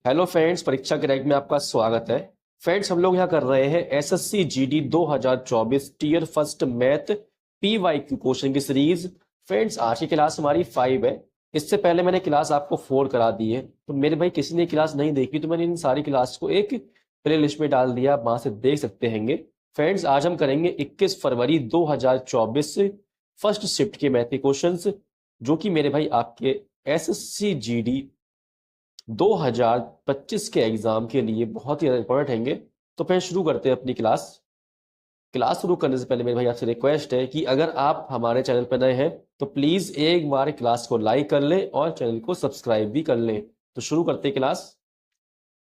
Hello friends, परीक्षा crack में आपका स्वागत है। फ्रेंड्स, हम लोग यहाँ कर रहे हैं SSC GD 2024 tier first math PYQ question की सीरीज। फ्रेंड्स, आज की क्लास हमारी 5 है। इससे पहले मैंने क्लास आपको 4 करा दी है, तो मेरे भाई किसी ने क्लास नहीं देखी तो मैंने इन सारी क्लास को एक प्ले लिस्ट में डाल दिया, आप वहां से देख सकते हैंगे। फ्रेंड्स, आज हम करेंगे 21 फरवरी 2024 फर्स्ट शिफ्ट के मैथ के क्वेश्चन, जो कि मेरे भाई आपके एसएससी जीडी 2025 के एग्जाम के लिए बहुत ही इंपॉर्टेंट हैंगे। तो फिर शुरू करते हैं अपनी क्लास। क्लास शुरू करने से पहले मेरे भाई आपसे रिक्वेस्ट है कि अगर आप हमारे चैनल पर नए हैं तो प्लीज एक बार क्लास को लाइक कर लें और चैनल को सब्सक्राइब भी कर लें। तो शुरू करते हैं क्लास।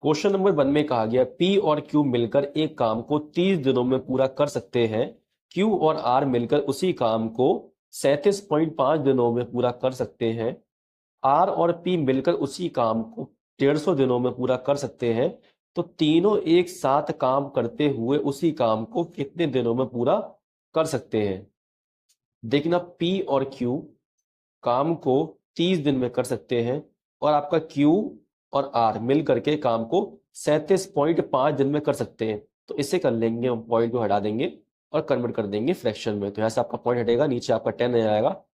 क्वेश्चन नंबर 1 में कहा गया पी और क्यू मिलकर एक काम को 30 दिनों में पूरा कर सकते हैं। क्यू और आर मिलकर उसी काम को 37.5 दिनों में पूरा कर सकते हैं। आर और पी मिलकर उसी काम को 150 दिनों में पूरा कर सकते हैं। तो तीनों एक साथ काम करते हुए उसी काम को कितने दिनों में पूरा कर सकते हैं? देखना, पी और क्यू काम को 30 दिन में कर सकते हैं और आपका क्यू और आर मिल करके काम को 37.5 दिन में कर सकते हैं। तो इसे कर लेंगे, हम पॉइंट को हटा देंगे और कन्वर्ट कर देंगे फ्रैक्शन में। तो यहाँ से आपका पॉइंट हटेगा, नीचे आपका 10 आ जाएगा।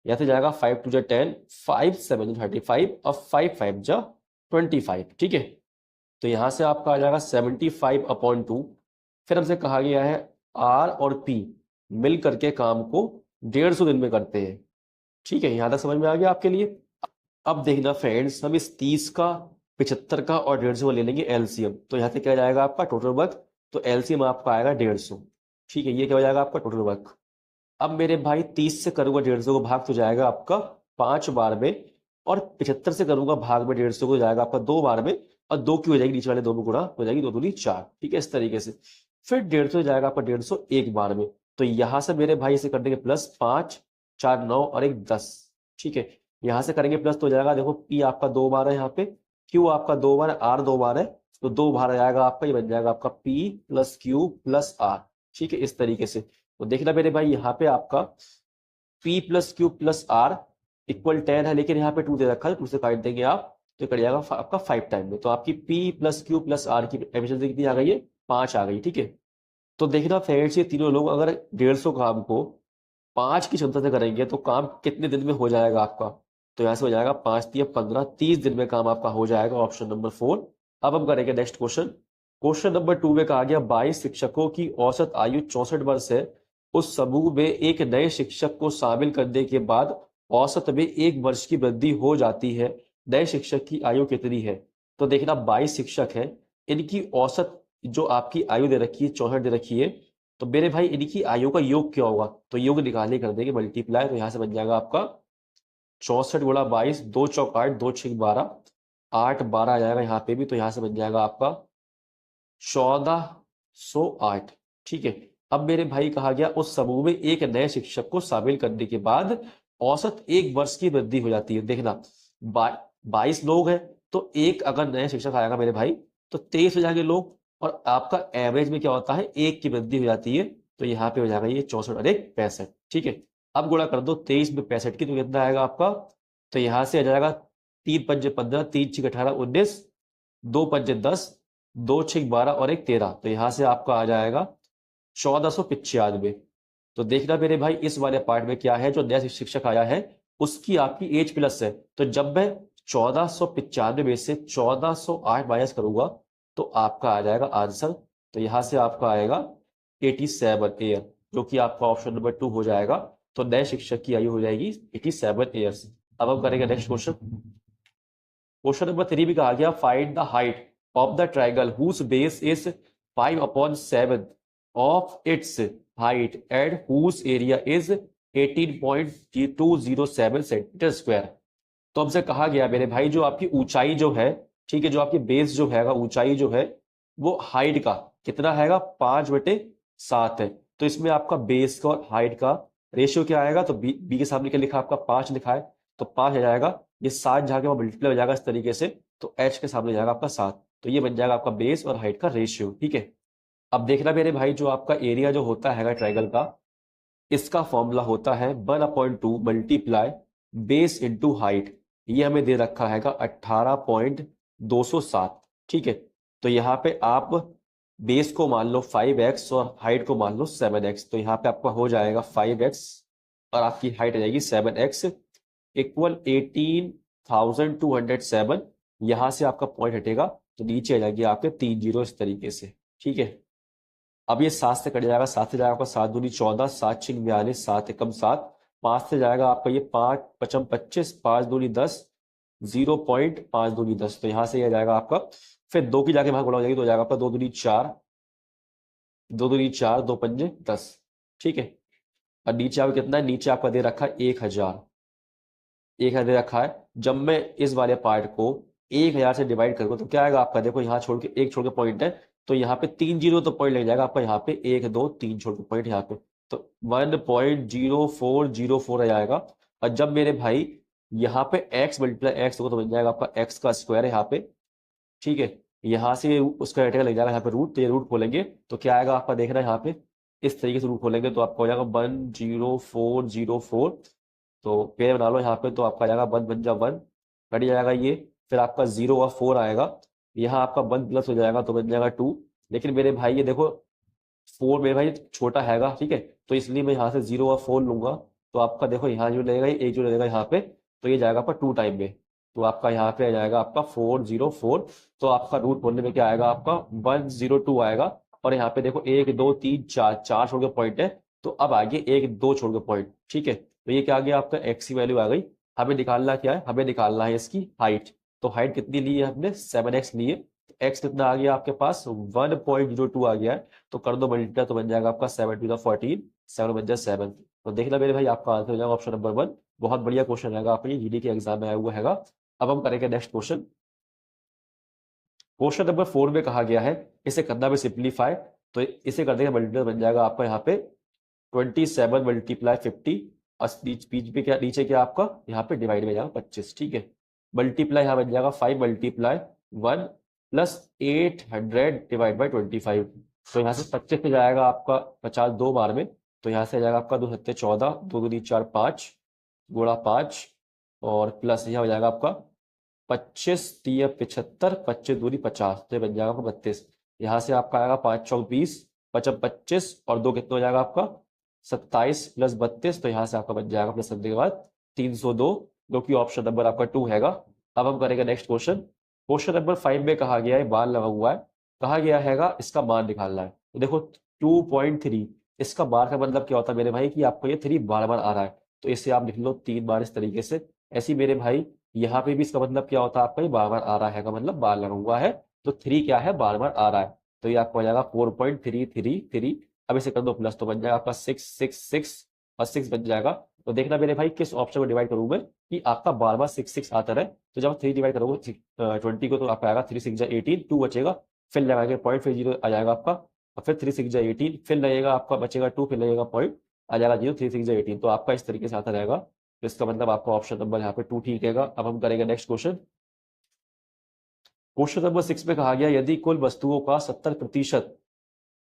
यहाँ से जाएगा 5 2 10, 5 7 35 और 5 5 25। ठीक है, तो यहाँ से आपका आ जाएगा 75/2। फिर हमसे कहा गया है आर और पी मिल करके काम को 150 दिन में करते हैं। ठीक है, यहाँ तक समझ में आ गया आपके लिए। अब देखना फ्रेंड्स, हम इस 30 का, 75 का और 150 का ले लेंगे एलसीएम। तो यहाँ से क्या जाएगा आपका टोटल वर्क, तो एलसीएम आपका आएगा 150। ठीक है, ये क्या हो जाएगा आपका टोटल वर्क। अब मेरे भाई 30 से करूंगा 150 को भाग तो जाएगा आपका 5 बार में, और 75 से करूंगा भाग में 150 को जाएगा आपका 2 बार में, और 2 की हो जाएगी नीचे वाले 2 में गुणा हो जाएगी, 2 दूनी 4। ठीक है, इस तरीके से। फिर 150 जाएगा आपका 150 एक बार में। तो यहां से मेरे भाई इसे कर देंगे प्लस 5 4 9 और एक 10। ठीक है, यहां से करेंगे प्लस तो हो जाएगा, देखो पी आपका 2 बार है यहाँ पे, क्यू आपका 2 बार है, आर 2 बार है, तो 2 बार आ जाएगा आपका, ये बन जाएगा आपका P plus Q plus R. ठीक है, इस तरीके से। तो देखना मेरे भाई यहाँ पे आपका P plus Q plus R equal 10 है, लेकिन यहाँ पे 2 दे रखा है, 2 से काट देंगे आप तो कट जाएगा आपका 5 टाइम में। तो आपकी P plus Q plus R की एफिशिएंसी कितनी आ गई है? 5 आ गई। ठीक है, तो देखना फ्रेंड्स, ये तीनों लोग अगर 150 काम को 5 की क्षमता से करेंगे तो काम कितने दिन में हो जाएगा आपका? तो यहाँ से हो जाएगा 5 3 15, 30 दिन में काम आपका हो जाएगा, ऑप्शन नंबर 4। अब हम करेंगे नेक्स्ट क्वेश्चन। क्वेश्चन नंबर 2 में कहा गया 22 शिक्षकों की औसत आयु 64 वर्ष है। उस समूह में एक नए शिक्षक को शामिल करने के बाद औसत में 1 वर्ष की वृद्धि हो जाती है। नए शिक्षक की आयु कितनी है? तो देखना 22 शिक्षक है, इनकी औसत जो आपकी आयु दे रखी है 64 दे रखी है। तो मेरे भाई इनकी आयु का योग क्या होगा? तो योग निकालने कर देंगे मल्टीप्लाई, तो यहाँ से बन जाएगा आपका 64 गुणा 22, 2 चौक 8, 2 6 12, 8 12 आ जाएगा यहाँ पे भी, तो यहाँ से बन जाएगा आपका 1408। ठीक है, अब मेरे भाई कहा गया उस समूह में एक नए शिक्षक को शामिल करने के बाद औसत 1 वर्ष की वृद्धि हो जाती है। देखना 22 लोग हैं, तो एक अगर नया शिक्षक आएगा मेरे भाई तो 23 हो जाएंगे लोग, और आपका एवरेज में क्या होता है? 1 की वृद्धि हो जाती है। तो यहाँ पे हो जाएगा ये 64 और 1 65। ठीक है, अब गुणा कर दो 23 में 65 की, तो कितना आएगा आपका? तो यहाँ से आ जाएगा 3 पंजे 15, 3 6 18 19, 2 पंजे 10, 2 6 12 और एक 13। तो यहाँ से आपका आ जाएगा 1495। तो देखना मेरे भाई इस वाले पार्ट में क्या है, जो नया शिक्षक आया है उसकी आपकी एज प्लस है। तो जब मैं 1495 में से 1408 माइनस करूंगा तो आपका आ जाएगा आंसर। तो यहां से आपका आएगा 87 ईयर, जो कि आपका ऑप्शन नंबर 2 हो जाएगा। तो नए शिक्षक की आयु हो जाएगी 87 ईयर्स। अब हम करेंगे नेक्स्ट क्वेश्चन। क्वेश्चन नंबर 3 भी कहा गया find the height of the triangle whose base is 5/7 of its height and whose area is 18.207 centimetre square. तो हमसे कहा गया मेरे भाई जो आपकी ऊंचाई जो है, ठीक है, जो आपकी बेस जो है ऊंचाई जो है वो हाइट का कितना हैगा? 5/7 है। तो इसमें आपका बेस का और हाइट का रेशियो क्या आएगा? तो बी के सामने क्या लिखा? आपका 5 लिखा है, तो 5 आ जाएगा। ये 7 जाके वहां मल्टीप्लाई हो जाएगा इस तरीके से, तो एच के सामने जाएगा आपका 7। तो ये बन जाएगा आपका बेस और हाइट का रेशियो। ठीक है, अब देखना मेरे भाई जो आपका एरिया जो होता है ट्राइंगल का, इसका फॉर्मूला होता है 1/2 मल्टीप्लाई बेस इंटू हाइट। ये हमें दे रखा है 18. 207। ठीक है, तो यहाँ पे आप बेस को मान लो 5x और हाइट को मान लो 7x, तो यहाँ पे आपका हो जाएगा 5x और आपकी हाइट आ जाएगी 7x इक्वल 18,207। यहाँ से आपका पॉइंट हटेगा तो नीचे आ जाएगी आपके 3 जीरो इस तरीके से। ठीक है, अब ये 7 से कट जाएगा, 7 से जाएगा आपका 7 दूनी 14, 7 6 42, 7 एकम 7, 5 से जाएगा आपका ये 5 पचम 25, 5 दूनी 10, 0.5 दूनी 10, तो यहाँ से ये जाएगा आपका, फिर 2 की जाके वहां गुणा हो जाएगी तो हो जाएगा आपका 2 दूनी 4, 2 दूनी 4, 2 पंजे 10। ठीक है, और नीचे आपका कितना है, नीचे आपका दे रखा है 1000, 1000 दे रखा है। जब मैं इस वाले पार्ट को 1000 से डिवाइड करूंगा तो क्या आएगा आपका, देखो यहाँ छोड़ के एक छोड़ के पॉइंट है, तो यहाँ पे 3 जीरो तो पॉइंट लग जाएगा आपका, यहाँ पे 1 2 3 छोड़ के पॉइंट यहाँ पे, तो 1.0404 आ जाएगा। और जब मेरे भाई यहाँ पे x मल्टीप्लाई एक्स होगा तो बन जाएगा आपका x का स्क्वायर है यहाँ पे। ठीक है, यहाँ से उसका रेटिकल लग जाएगा यहाँ पे रूट, तो ये रूट खोलेंगे तो क्या आएगा आपका, देखना यहाँ पे इस तरीके से रूट खोलेंगे तो आपका हो जाएगा 10404। तो पेड़ बना लो यहाँ पे, तो आपका आ जाएगा 1 बन जा 1, कट जाएगा ये, फिर आपका 0 और 4 आएगा, यहाँ आपका 1 प्लस हो जाएगा तो बन जाएगा 2। लेकिन मेरे भाई ये देखो 4 मेरे भाई छोटा हैगा, ठीक है, तो इसलिए मैं यहाँ से 0 और 4 लूंगा, तो आपका देखो यहाँ जो लगेगा ये एक जो लगेगा यहाँ पे, तो ये जाएगा आपका 2 टाइम में, तो आपका यहाँ पे आ जाएगा आपका 404। तो आपका रूट बोलने में क्या आएगा आपका 102 आएगा। और यहाँ पे देखो 1 2 3 4, 4 छोड़ के पॉइंट है, तो अब आगे 1 2 छोड़ के पॉइंट। ठीक है, तो ये क्या आ गया आपका एक्स की वैल्यू आ गई। हमें निकालना क्या है, हमें निकालना है इसकी हाइट। तो हाइट कितनी ली है हमने, 7x लिए, तो x कितना आ गया आपके पास 1.02 आ गया है, तो कर दो मल्टीप्लाई तो बन जाएगा आपका 7 टू द 14, 7 बन जाए 7। तो देखना मेरे भाई आपका आंसर हो जाएगा ऑप्शन नंबर 1। बहुत बढ़िया क्वेश्चन रहेगा, आपके जीडी के एग्जाम में आया हुआ हैगा। अब हम करेंगे नेक्स्ट क्वेश्चन। क्वेश्चन नंबर 4 में कहा गया है, इसे करना में सिंप्लीफाई, तो इसे कर देंगे मल्टीप्लाई बन जाएगा आपका यहाँ पे 27 मल्टीप्लाई 50, और बीच में क्या, नीचे क्या आपका यहाँ पे डिवाइड में जाएगा 25। ठीक है, मल्टीप्लाई यहाँ बन जाएगा 5 मल्टीप्लाई 1 प्लस 800 डिवाइड बाई 25। तो यहाँ से 25 से जाएगा आपका 50 दो बार में, तो यहाँ से आ जाएगा आपका 2 सत्ते 14, 2 दूनी 4 5 गुणा 5, और प्लस यहाँ हो जाएगा आपका 25 3 75, 25 दूनी 50, तो ये बन जाएगा आपका 32। यहाँ से आपका आएगा 5 चौक 20, 5 25 और 2 कितना हो जाएगा आपका 27 प्लस 32, तो यहाँ से आपका बन जाएगा प्लस करने के बाद 302, जो कि ऑप्शन नंबर आपका 2 हैगा। अब हम करेंगे नेक्स्ट क्वेश्चन। क्वेश्चन नंबर 5 में कहा गया है, बार लगा हुआ है, कहा गया हैगा इसका मान निकालना है। तो देखो 2.3, इसका बार का मतलब क्या होता है मेरे भाई कि आपको ये 3 बार बार आ रहा है, तो इसे आप लिख लो 3 बार इस तरीके से। ऐसे ही मेरे भाई यहाँ पे भी इसका मतलब क्या होता है आपका, ये बार बार आ रहा है, मतलब बार लगा हुआ है, तो 3 क्या है, बार बार आ रहा है, तो ये आपको हो जाएगा 4.333। अब इसे कर दो प्लस, तो बन जाएगा आपका 666 और 6 बन जाएगा। तो देखना मेरे भाई किस ऑप्शन में डिवाइड करूँ मैं कि आपका बार बार 6 आता रहे। तो जब 3 डिवाइड करोगे 20 को, तो आपका आएगा 3 6 18, 2 बचेगा, फिर लगाएंगे पॉइंट, फिर 0 आ जाएगा आपका, और फिर 3 6 18, फिर लगेगा आपका बचेगा 2, फिर लगेगा पॉइंट, आ जाएगा 0, 3 6 18, तो आपका इस तरीके से आता रहेगा। तो इसका मतलब आपका ऑप्शन नंबर यहाँ पे 2 ठीक है। अब हम करेंगे नेक्स्ट क्वेश्चन। क्वेश्चन नंबर 6 में कहा गया, यदि कुल वस्तुओं का 70%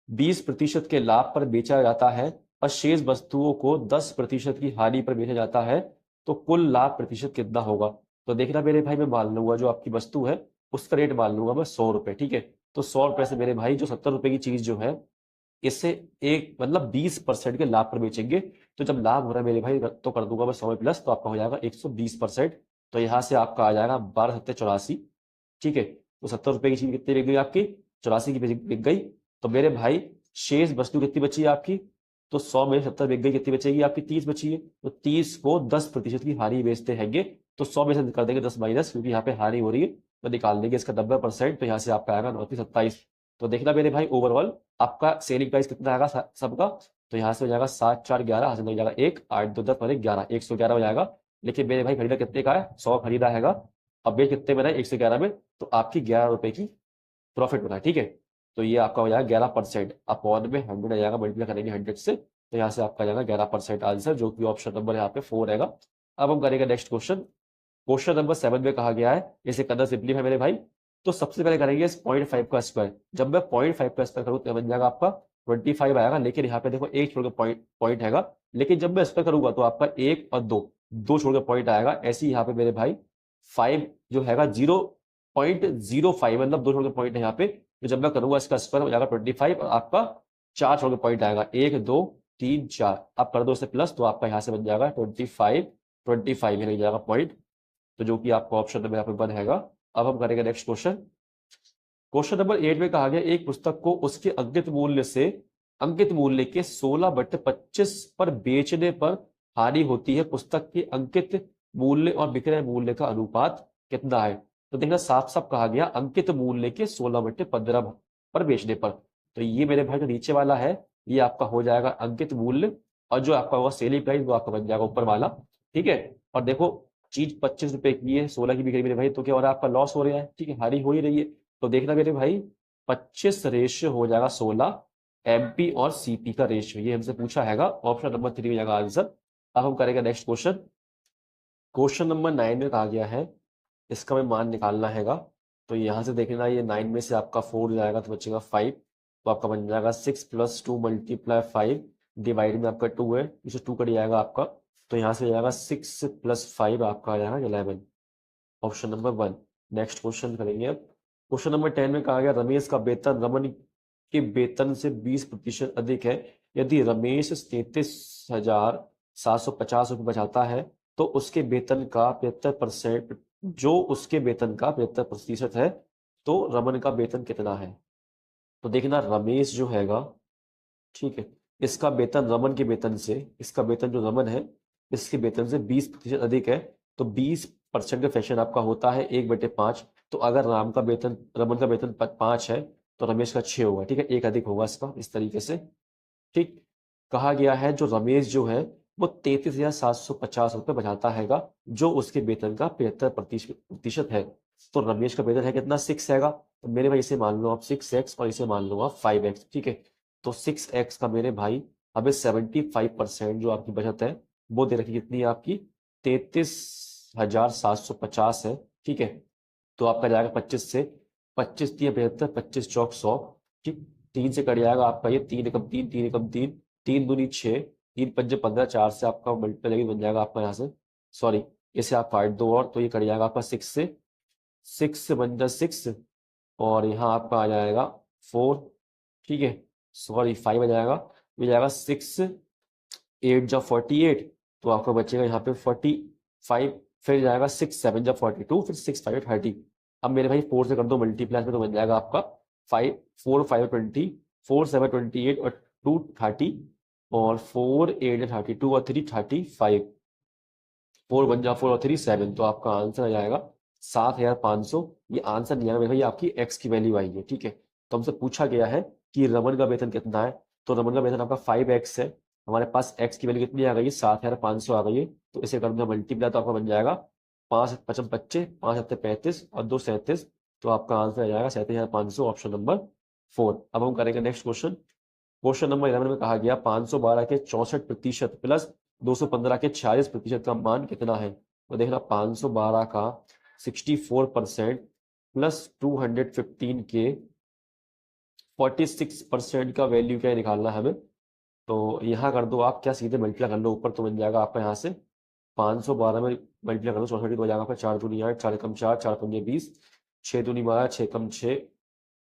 20% के लाभ पर बेचा जाता है और शेष वस्तुओं को 10% की हानि पर बेचा जाता है, तो कुल लाभ प्रतिशत कितना होगा। तो देखना मेरे भाई, मैं मान लूंगा जो आपकी वस्तु है उसका रेट मान लूंगा मैं 100 रुपए। ठीक है, तो 100 रुपए से मेरे भाई जो 70 रुपए की चीज जो है, इससे एक मतलब 20% के लाभ पर बेचेंगे, तो जब लाभ हो रहा है मेरे भाई तो कर दूंगा मैं 100 प्लस, तो आपका हो जाएगा 120%। तो यहाँ से आपका आ जाएगा 12 सत्ते 84। ठीक है, तो 70 रुपए की चीज कितनी बिक गई आपकी, 84 की बिक गई। तो मेरे भाई शेष वस्तु कितनी बची है आपकी, तो 100 में 70 बिक गई, कितनी बचेगी आपकी 30 बची है, तो 30 को 10% की हानि बेचते हैंगे, तो 100 में से कर देंगे 10 माइनस, क्योंकि यहाँ पे हानि हो रही है, तो निकाल देंगे इसका 90%, तो यहाँ से आपका आएगा 2927। तो देखना मेरे भाई ओवरऑल आपका सेलिंग प्राइस कितना आएगा सबका, तो यहाँ से हो जाएगा 7 4 11, यहाँ से हो जाएगा 1 8 2 10 11, 111 हो जाएगा। लेकिन मेरे भाई खरीदा कितने का है, 100 खरीदा हैगा, अब बेच कितने में है 111 में, तो आपकी 11 रुपए की प्रॉफिट होना है। ठीक है, तो ये आपका हो जाएगा 11%, अपॉन में 100 आ जाएगा, मल्टीप्लाई करेंगे 100 से, तो यहाँ से आपका आ जाएगा 11% आंसर, जो कि ऑप्शन नंबर यहाँ पे 4 रहेगा। अब हम करेंगे नेक्स्ट क्वेश्चन। क्वेश्चन नंबर 7 में कहा गया है, इसे करना सिंपली है मेरे भाई, तो सबसे पहले करेंगे इस 0.5 का स्क्वायर। जब मैं 0.5 का स्क्वायर करूँ तो बन जाएगा आपका 25 आएगा, लेकिन यहाँ पे देखो एक छोड़ के पॉइंट हैगा, लेकिन जब मैं स्क्वायर करूंगा तो आपका 1 और 2 छोड़ के पॉइंट आएगा। ऐसे ही यहाँ पे मेरे भाई 5 जो हैगा 0 0.05, मतलब 2 छोड़ के पॉइंट है यहाँ पे, तो जब मैं करूंगा इसका स्क्वायर हो जाएगा 25 और आपका 4 छोड़ के पॉइंट आएगा, 1 2 3 4, आप कर दो इससे प्लस तो आपका यहाँ से बन जाएगा 25 लग जाएगा पॉइंट, तो जो कि आपका ऑप्शन नंबर यहाँ पे वन हैगा। अब हम करेंगे नेक्स्ट क्वेश्चन। क्वेश्चन नंबर 8 में कहा गया एक पुस्तक को उसके अंकित मूल्य के 16/25 पर बेचने पर हानि होती है, पुस्तक के अंकित मूल्य और विक्रय मूल्य का अनुपात कितना है? तो देखना साफ साफ कहा गया अंकित मूल्य के 16/15 पर बेचने पर, तो ये मेरे भाई जो नीचे वाला है ये आपका हो जाएगा अंकित मूल्य, और जो आपका होगा सेलिंग प्राइस वो आपका बन जाएगा ऊपर वाला, ठीक है। और देखो चीज 25 रुपए की है, 16 की बिक रही है मेरे भाई, तो क्या हो रहा है आपका लॉस हो रहा है, ठीक है, हानि हो ही रही है। तो देखना मेरे भाई 25 रेशियो हो जाएगा 16, एमपी और सीपी का रेशियो, ये हमसे पूछा हैगा, ऑप्शन नंबर 3 हो जाएगा आंसर। अब हम करेंगे नेक्स्ट क्वेश्चन। क्वेश्चन नंबर 9 में कहा गया है इसका में मान निकालना हैगा, तो यहाँ से देखना ये 9 में से आपका 4 जाएगा तो बचेगा 5, तो आपका बन जाएगा 6 + 2 × 5 डिवाइड में आपका 2 है, इसे 2 कट जाएगा आपका, तो यहाँ से हो जाएगा 6 + 5 आपका आ जाएगा 11, ऑप्शन नंबर 1। नेक्स्ट क्वेश्चन करेंगे अब। क्वेश्चन नंबर 10 में कहा गया रमेश का वेतन रमन के वेतन से 20% अधिक है, यदि रमेश 33,750 रुपये बचाता है तो उसके वेतन का 75%, जो उसके वेतन का 75% है, तो रमन का वेतन कितना है? तो देखना रमेश जो हैगा, ठीक है, इसका वेतन रमन के वेतन से, इसका वेतन जो रमन है इसके वेतन से 20% अधिक है, तो 20% का फ्रैक्शन आपका होता है 1/5, तो अगर राम का वेतन रमन का वेतन 5 है तो रमेश का 6 होगा, ठीक है, एक अधिक होगा इसका, इस तरीके से, ठीक। कहा गया है जो रमेश जो है वो 33,750 रुपये बचाता हैगा, जो उसके वेतन का 75% है, तो रमेश का वेतन है कितना 6 हैगा, तो मेरे भाई इसे मान लो आप 6x और इसे मान लो आप 5x, ठीक है। तो 6x का मेरे भाई हमें 75% जो आपकी बचत है वो दे रखी कितनी है आपकी 33,750 है, ठीक है। तो आपका जाएगा 25 से, 25 3 75, 25 चौक 100, ठीक। 3 से कट जाएगा आपका ये 3 एकम 3, 3 एकम 3, 3 दूनी 6, 3 पंजे 15, 4 से आपका मल्टीपल बन जाएगा आपका यहाँ से, सॉरी इसे आप काट दो और तो ये कट जाएगा आपका 6 से, 6 से बन जाए 6, और यहाँ आपका आ जाएगा 4, ठीक है, सॉरी 5 आ जाएगा, ये जाएगा 6 8 जा 48, तो आपका बचेगा यहाँ पे 45, फिर जाएगा 6 7 जा 42, फिर 6 5 30। अब मेरे भाई 4 से कर दो मल्टीप्लाई में तो बन जाएगा आपका 5 4 5 20, 4 7 28 और 2 30, और 4 8 32 और 3 35, 4 1 जा 4 और 3 7, तो आपका आंसर आ जाएगा 7,500। ये आंसर नहीं आएगा मेरे भाई, आपकी एक्स की वैल्यू आई है, ठीक है। तो हमसे पूछा गया है कि रमन का वेतन कितना है, तो रमन का वेतन आपका 5x है, हमारे पास x की वैल्यू कितनी आ गई है 7,500 आ गई है, तो इसे कर दो मल्टीप्लाई तो आपका बन जाएगा 5 5 25, 5 7 35 और 2 37, तो आपका आंसर आ जाएगा 37,500, ऑप्शन नंबर 4। अब हम करेंगे नेक्स्ट क्वेश्चन। क्वेश्चन नंबर 11 में कहा गया 512 के 64% प्लस 215 के 46% का मान कितना है? तो देखना 512 का 64% प्लस 215 के 46% का वैल्यू क्या निकालना है हमें, तो यहाँ कर दो आप क्या सीधे मल्टीप्लाई कर लो ऊपर, तो बन जाएगा आपका यहाँ से 512 में मल्टीप्लाई कर दो 64 तो हो जाएगा आपका 4 दूनी 8, 4 एकम 4, 4 पंजे 20, 6 दूनी 12, 6 एकम 6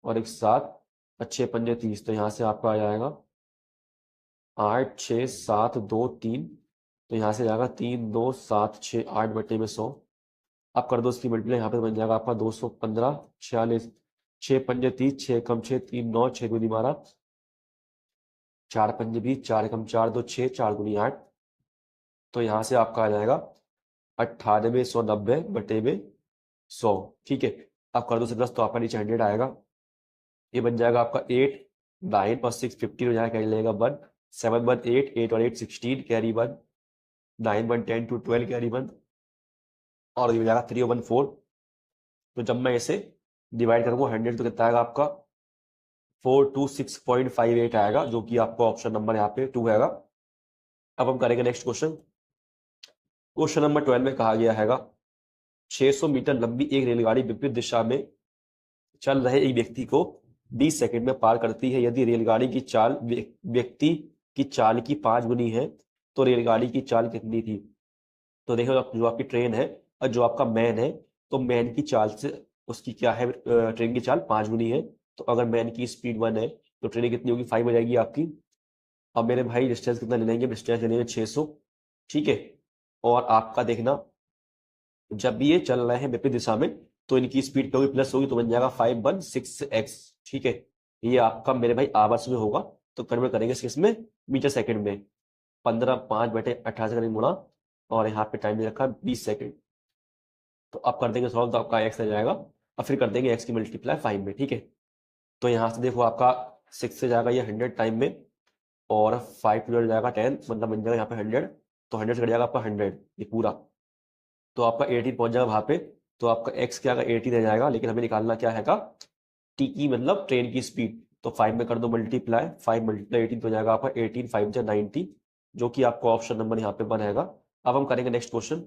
और एक 7 और 6 पंजे 30, तो यहाँ से आपका आ जाएगा 8 6 7 2 3, तो यहाँ से जाएगा 3 2 7 6 8/100, आप कर दो इसकी मल्टीप्लाई, यहाँ पे बन जाएगा आपका 215 46, 6 पंजे 30, 6 कम 6 3 9, 6 दूनी 12, 4 पंजे 20, 4 एकम 4 2 6, 4 दूनी 8, तो यहाँ से आपका आ जाएगा 98,190/100, ठीक है। आप कर दो से 10 तो आपका नीचे 100 आएगा, ये बन जाएगा आपका 8 9 और 6 15 हो जाएगा, कैरी लगेगा 1 7 1 8 8 और 8 16 कैरी 1 9 1 10 2 12 कैरी 1, और ये हो जाएगा 3 1 4, तो जब मैं इसे डिवाइड करूंगा 100 तो कितना आएगा आपका 426.58 आएगा, जो कि आपका ऑप्शन नंबर यहाँ पे 2 हैगा। अब हम करेंगे नेक्स्ट क्वेश्चन। क्वेश्चन नंबर 12 में कहा गया हैगा 600 मीटर लंबी एक रेलगाड़ी विपरीत दिशा में चल रहे एक व्यक्ति को 20 सेकंड में पार करती है, यदि रेलगाड़ी की चाल व्यक्ति की चाल की 5 गुनी है तो रेलगाड़ी की चाल कितनी थी? तो देखो जो आपकी ट्रेन है और जो आपका मैन है, तो मैन की चाल से उसकी क्या है, ट्रेन की चाल 5 गुनी है। तो अगर मैन की स्पीड 1 है तो ट्रेन कितनी होगी, 5 हो जाएगी आपकी। अब मेरे भाई डिस्टेंस कितना ले लेंगे, डिस्टेंस ले लेंगे 600, ठीक है। और आपका देखना, जब भी ये चल रहे हैं विपरीत दिशा में तो इनकी स्पीड क्या होगी, प्लस होगी, तो बन जाएगा 516x, ठीक है। ये आपका मेरे भाई आवर्स में होगा, तो कन्वर्ट करेंगे किसमें, मीटर सेकंड में। 15 5/18 से करेंगे गुणा, और यहाँ पे टाइम दे रखा है 20 सेकंड। तो आप कर देंगे सॉल्व, तो आपका एक्स आ जाएगा, और फिर कर देंगे एक्स की मल्टीप्लाई 5 में, ठीक है। तो यहाँ से देखो आपका 6 से जाएगा ये 100 टाइम में, और 5 टू जाएगा 10, मतलब बन जाएगा यहाँ पे 100। तो 100 से कट जाएगा आपका 100 ये पूरा, तो आपका 18 पहुंच जाएगा वहां पे। तो आपका एक्स क्या आएगा, 18 रह जाएगा, लेकिन हमें निकालना क्या है, टी की मतलब ट्रेन की स्पीड। तो 5 में कर दो मल्टीप्लाई, 5 मल्टीप्लाई 18 तो हो जाएगा आपका 18, 5 जा 90, जो कि आपका ऑप्शन नंबर यहाँ पे 1 आएगा। अब हम करेंगे नेक्स्ट क्वेश्चन।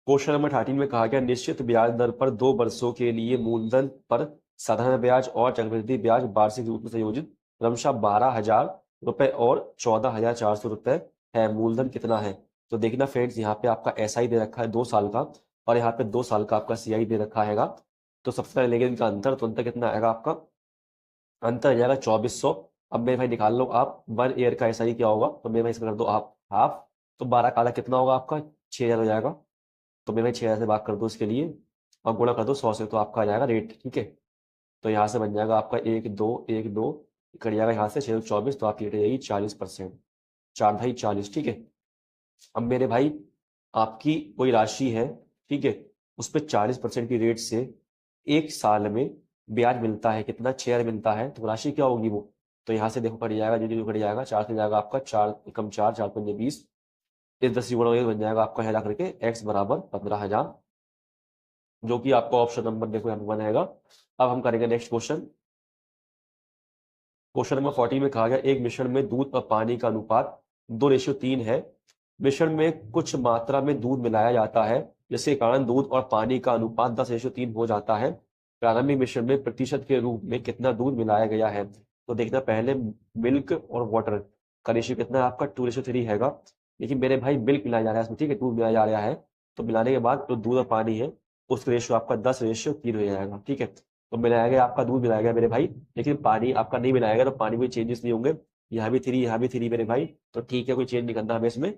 क्वेश्चन नंबर 13 में कहा गया, निश्चित ब्याज दर पर 2 वर्षों के लिए मूलधन पर साधारण ब्याज और चक्रवृद्धि ब्याज वार्षिक रूप में संयोजित क्रमशः 12,000 रुपए और 14,400 रुपए है, मूलधन कितना है। तो देखना फ्रेंड्स, यहाँ पे आपका एसआई दे रखा है 2 साल का, और यहाँ पे 2 साल का आपका सीआई दे रखा हैगा। तो सबसे पहले लेंगे इनका अंतर, तो अंतर कितना आएगा आपका, अंतर आ जाएगा 2400। अब मेरे भाई निकाल लो आप 1 ईयर का एसआई क्या होगा, तो मेरे भाई इसका कर दो आप हाफ, तो 12 काला कितना होगा आपका, 6,000 हो जाएगा। तो मेरे भाई 6,000 से भाग कर दो इसके लिए, और गुणा कर दो 100 से, तो आपका आ जाएगा रेट, ठीक है। तो यहाँ से बन जाएगा आपका 1 2 1 2, कट जाएगा यहाँ से 624, तो आपकी रेट आ जाएगी 40%, 4 भाई 40, ठीक है। अब मेरे भाई आपकी कोई राशि है, ठीक है, उस पर 40% की रेट से 1 साल में ब्याज मिलता है, कितना, 6,000 मिलता है, तो राशि क्या होगी वो। तो यहाँ से देखो कट जाएगा, जो कट जाएगा 4 से जाएगा आपका 4 4 5 20, इस 10 गुणा बन जाएगा आपका है करके एक्स बराबर 15,000, जो कि आपका ऑप्शन नंबर देखो यहाँ पे बनेगा। अब हम करेंगे नेक्स्ट क्वेश्चन। क्वेश्चन नंबर 14 में कहा गया, एक मिश्रण में दूध और पानी का अनुपात 2:3 है। मिश्रण में कुछ मात्रा में दूध मिलाया जाता है, जिसके कारण दूध और पानी का अनुपात 10:3 हो जाता है। प्रारंभिक मिश्रण में प्रतिशत के रूप में कितना दूध मिलाया गया है। तो देखना पहले, मिल्क और वाटर का रेशियो कितना है आपका, 2:3 हैगा। लेकिन मेरे भाई मिल्क मिलाया जा रहा है इसमें, ठीक है, दूध मिलाया जा रहा है। तो मिलाने के बाद जो दूध और पानी है उसका रेशियो आपका 10:3 हो जाएगा, ठीक है। तो मिलाया गया आपका दूध मिलाया गया मेरे भाई, लेकिन पानी आपका नहीं मिलाएगा, तो पानी में चेंजेस नहीं होंगे। यहाँ भी 3, यहाँ भी 3 मेरे भाई, तो ठीक है, कोई चेंज नहीं करना हमें इसमें।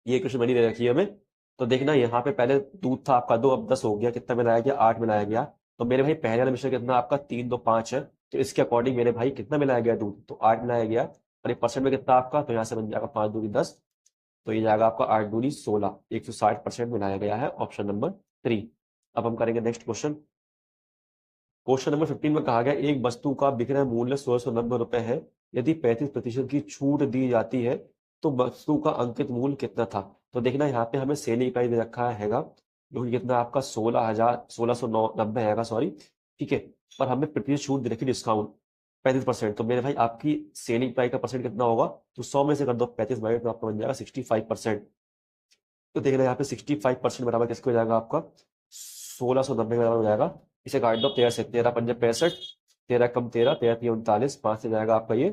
ये क्वेश्चन बनी दे रखी है हमें। तो देखना यहाँ पे पहले दूध था आपका 2, अब 10 हो गया, कितना मिलाया गया, 8 मिलाया गया। तो मेरे भाई पहले वाला मिश्रण कितना आपका, 3 2 5 है। तो इसके अकॉर्डिंग मेरे भाई कितना मिलाया गया दूध, तो 8 मिलाया गया। और एक परसेंट में कितना आपका, तो यहाँ से बन जाएगा 5 दूनी 10, तो ये जाएगा आपका 8 दूनी 16, 160% मिलाया गया है, ऑप्शन नंबर 3। अब हम करेंगे नेक्स्ट क्वेश्चन। क्वेश्चन नंबर 15 में कहा गया, एक वस्तु का विक्रय मूल्य 1690 रुपए है। यदि 35% की छूट दी जाती है तो वस्तु का अंकित मूल्य कितना था। तो देखना यहाँ पे हमें सेलिंग प्राइस दे रखा हैगा, जो कि कितना आपका 16,990 हैगा, सॉरी, ठीक है। पर हमें प्रतिशत छूट दे रखी, डिस्काउंट 35%। तो मेरे भाई आपकी सेलिंग प्राइस का परसेंट कितना होगा, तो 100 में से कर दो 35 बाई, तो आपका बन जाएगा 65%। तो देखना यहाँ पे 65% बराबर किसको हो जाएगा आपका, 1690 बराबर हो जाएगा। इसे काट दो 13 से, 13 पंजे 65, 13 कम 13, 13 3 39, 5 से जाएगा आपका ये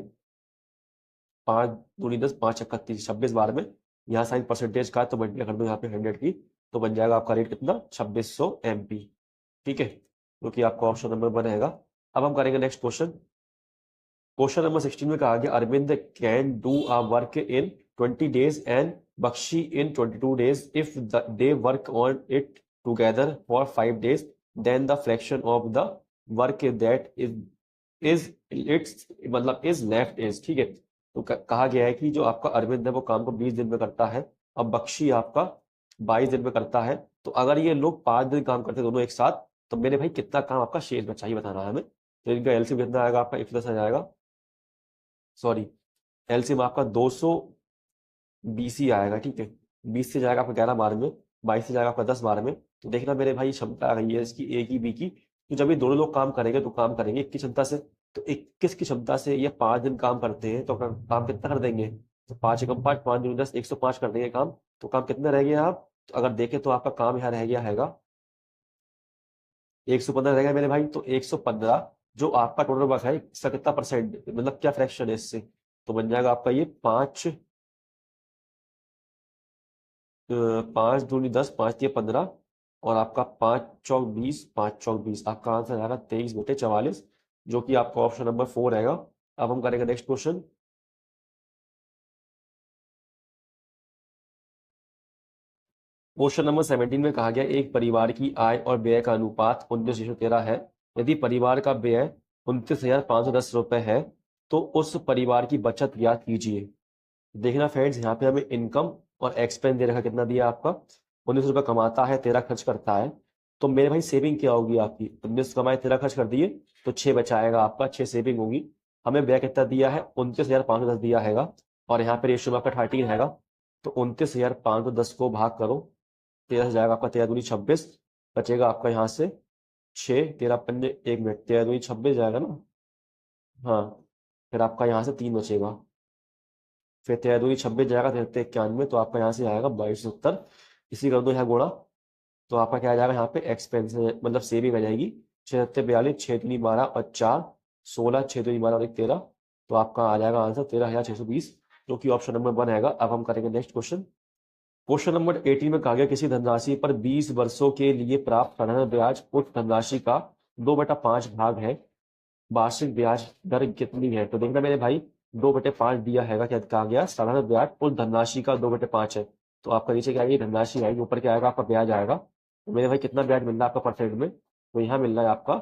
5 दूनी 10, 5 31, 26 बार में। यहाँ साइन परसेंटेज का है, तो मल्टीप्लाई कर दो यहाँ पे 100 की, तो बन जाएगा आपका रेट कितना, 2600 MP, ठीक है, जो कि आपका ऑप्शन नंबर बनेगा। अब हम करेंगे नेक्स्ट क्वेश्चन। क्वेश्चन नंबर 16 में कहा गया, Arvind can do a work in 20 days and Bakshi in 22 days if they work on it together for 5 days, then the fraction of the work that is its मतलब is left is, ठीक है। तो कहा गया है कि जो आपका अरविंद है वो काम को 20 दिन में करता है, अब बख्शी आपका 22 दिन में करता है। तो अगर ये लोग 5 दिन काम करते दोनों एक साथ, तो मेरे भाई कितना काम आपका शेष बचा, ही बताना है हमें। तो इनका एलसीएम कितना आएगा आपका, 110 आ जाएगा, सॉरी, एलसीएम आपका 220 ही आएगा, ठीक है। 20 से जाएगा आपका 11 बार में, 22 से जाएगा आपका 10 बार में। तो देखना मेरे भाई क्षमता आ गई है इसकी, ए की बी की। तो जब ये दोनों लोग काम करेंगे तो काम करेंगे 21 क्षमता से। तो 21 की क्षमता से ये 5 दिन काम करते हैं, तो काम कितना कर देंगे, तो 5 एकम 5, 5 दूनी 10, 105 कर देंगे काम। तो काम कितना रह गया आप, तो अगर देखें तो आपका काम यहाँ रह गया हैगा 115 रहेगा मेरे भाई। तो 115 जो आपका टोटल वर्क है, इसका कितना परसेंट, मतलब क्या फ्रैक्शन है इससे, तो बन जाएगा आपका ये 5, 5 दूनी 10, 5 3 15, और आपका 5 चौक 20, 5 चौक 20, आपका आंसर आएगा 23/44, जो कि आपका ऑप्शन नंबर 4 रहेगा। अब हम करेंगे नेक्स्ट क्वेश्चन। क्वेश्चन नंबर 17 में कहा गया एक परिवार की आय और व्यय का अनुपात 19:13 है। यदि परिवार का व्यय 29,510 रुपए है तो उस परिवार की बचत ज्ञात कीजिए। देखना फ्रेंड्स, यहाँ पे हमें इनकम और एक्सपेंस दे रखा, कितना दिया आपका 19 रुपए कमाता है 13 खर्च करता है। तो मेरे भाई सेविंग क्या होगी आपकी, 19 कमाए 13 खर्च कर दिए तो 6 बचाएगा आपका, 6 सेविंग होगी। हमें व्यय कितना दिया है, 29,510 दिया हैगा, और यहाँ पे रेशियो में आपका 13 हैगा। तो 29,510 को भाग करो 13 से जाएगा आपका 13 दूनी 26, बचेगा आपका यहाँ से 6, 13 पंजे 1 मिनट, 13 दूनी 26 जाएगा ना। हाँ, फिर आपका यहाँ से 3 बचेगा, फिर 13 दूनी 26 जाएगा, 13 91, तो आपका यहाँ से आएगा 2270। इसी कर दो यहाँ गुणा, तो आपका क्या आ जाएगा यहाँ पे एक्सपेंस मतलब सेविंग आ जाएगी। 6 7 42, 6 दूनी 12 और 4 16, 6 दूनी 12 और 1 13, तो आपका आ जाएगा आंसर 13,620, जो कि ऑप्शन नंबर 1 आएगा। अब हम करेंगे नेक्स्ट क्वेश्चन। क्वेश्चन नंबर 18 में कहा गया किसी धनराशि पर 20 वर्षों के लिए प्राप्त साधारण ब्याज उस धनराशि का 2/5 भाग है। वार्षिक ब्याज दर कितनी है? तो देखना मेरे भाई, 2/5 दिया हैगा, क्या कहा गया, साधारण ब्याज उस धनराशि का 2/5 है। तो आपका नीचे क्या आएगी, धनराशि आएगी, ऊपर क्या आएगा आपका ब्याज आएगा। तो मेरे भाई कितना ब्याज मिल रहा है आपका परसेंट में, तो यहाँ मिल रहा है आपका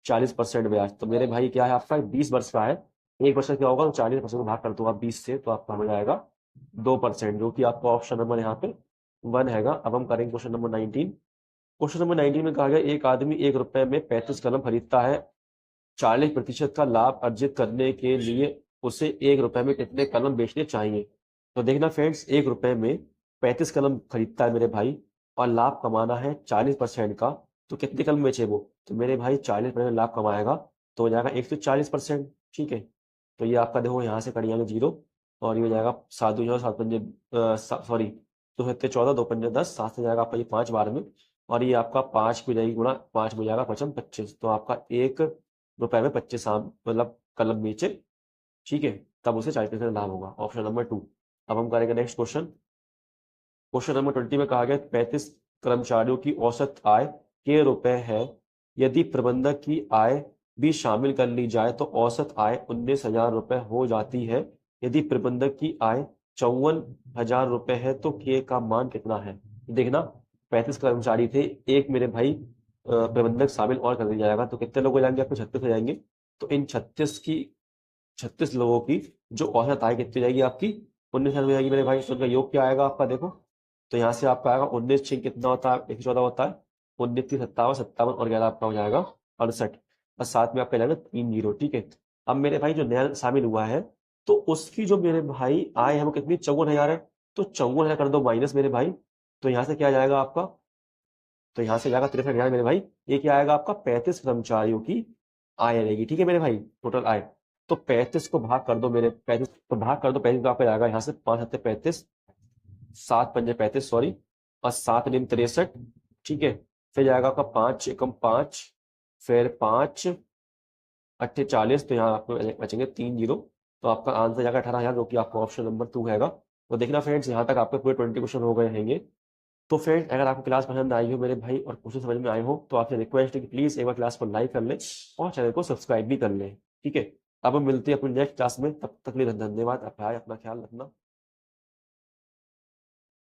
40% ब्याज। तो मेरे भाई क्या है आपका 20 वर्ष का है, 1 वर्ष का क्या होगा, तो 40% को भाग कर दो आप 20 से, तो आपका हो जाएगा 2%, जो कि आपका ऑप्शन नंबर यहाँ पे 1 हैगा। अब हम करेंगे क्वेश्चन नंबर 19। क्वेश्चन नंबर 19 में कहा गया एक आदमी 1 रुपए में 35 कलम खरीदता है, 40% का लाभ अर्जित करने के लिए उसे 1 रुपए में कितने कलम बेचने चाहिए? तो देखना फ्रेंड्स, 1 रुपए में 35 कलम खरीदता है मेरे भाई, और लाभ कमाना है 40% का, तो कितने कलम बेचे वो? तो मेरे भाई 40% लाभ कमाएगा, तो हो जाएगा 140%। ठीक है, तो ये आपका देखो यहाँ से कट जाएंगे 0, और ये हो जाएगा 7 दूनी 7 पंजे, सॉरी 2 7 14, 2 पंजे 10, 7 से जाएगा आपका ये 5 बार में, और ये आपका 5 की हो जाएगी गुणा, 5 में जाएगा 5 25, तो आपका 1 रुपए में 25 मतलब कलम बेचे, ठीक है, तब उसे 40% लाभ होगा, ऑप्शन नंबर 2। अब हम करेंगे नेक्स्ट क्वेश्चन। क्वेश्चन नंबर 20 में कहा गया 35 कर्मचारियों की औसत आय के रुपए है। यदि प्रबंधक की आय भी शामिल कर ली जाए तो औसत आय 19,000 रुपए हो जाती है। यदि प्रबंधक की आय 54,000 रुपए है तो के का मान कितना है? देखना, 35 कर्मचारी थे, एक मेरे भाई प्रबंधक शामिल और कर दिया जाएगा, तो कितने लोग हो जाएंगे आपको, 36 हो जाएंगे। तो इन 36 लोगों की जो औसत आय कितनी हो जाएगी आपकी, 19,000 हो जाएगी मेरे भाई। तो उनका योग क्या आएगा आपका, देखो, तो यहाँ से आपका आएगा 19 कितना होता है, 114 होता है, 19 57 और 11 आपका हो जाएगा 68, और साथ में आपका जाएगा 3 0। ठीक है, अब मेरे भाई जो नया शामिल हुआ है, तो उसकी जो मेरे भाई आय है वो कितनी, 54,000 है, तो 54,000 कर दो माइनस मेरे भाई, तो यहाँ से क्या आ जाएगा आपका, तो यहाँ से जाएगा 63,000 मेरे भाई। ये क्या आएगा आपका, 35 कर्मचारियों की आय रहेगी। ठीक है मेरे भाई, टोटल आय, तो 35 को भाग कर दो मेरे, 35 तो भाग कर दो, 35 तो आपका जाएगा यहाँ से 5 7 35, 7 पंजे 35, सॉरी, और 7 निम 63। ठीक है, फिर जाएगा आपका 5 एकम 5, फिर 5 8 40, तो यहाँ आपको बचेंगे 3 0, तो आपका आंसर जाएगा 18,000, जो कि आपका ऑप्शन नंबर 2 हैगा। तो देखना फ्रेंड्स, यहाँ तक आपके पूरे 20 क्वेश्चन हो गए हैंगे। तो फ्रेंड, अगर आपको क्लास पसंद आई हो मेरे भाई और क्वेश्चन समझ में आए हो, तो आपसे रिक्वेस्ट है कि प्लीज एक बार क्लास को लाइक कर लें और चैनल को सब्सक्राइब भी कर लें। ठीक है, अब हम मिलते हैं अपनी नेक्स्ट क्लास में, तब तक के लिए धन्यवाद, आप अपना ख्याल रखना।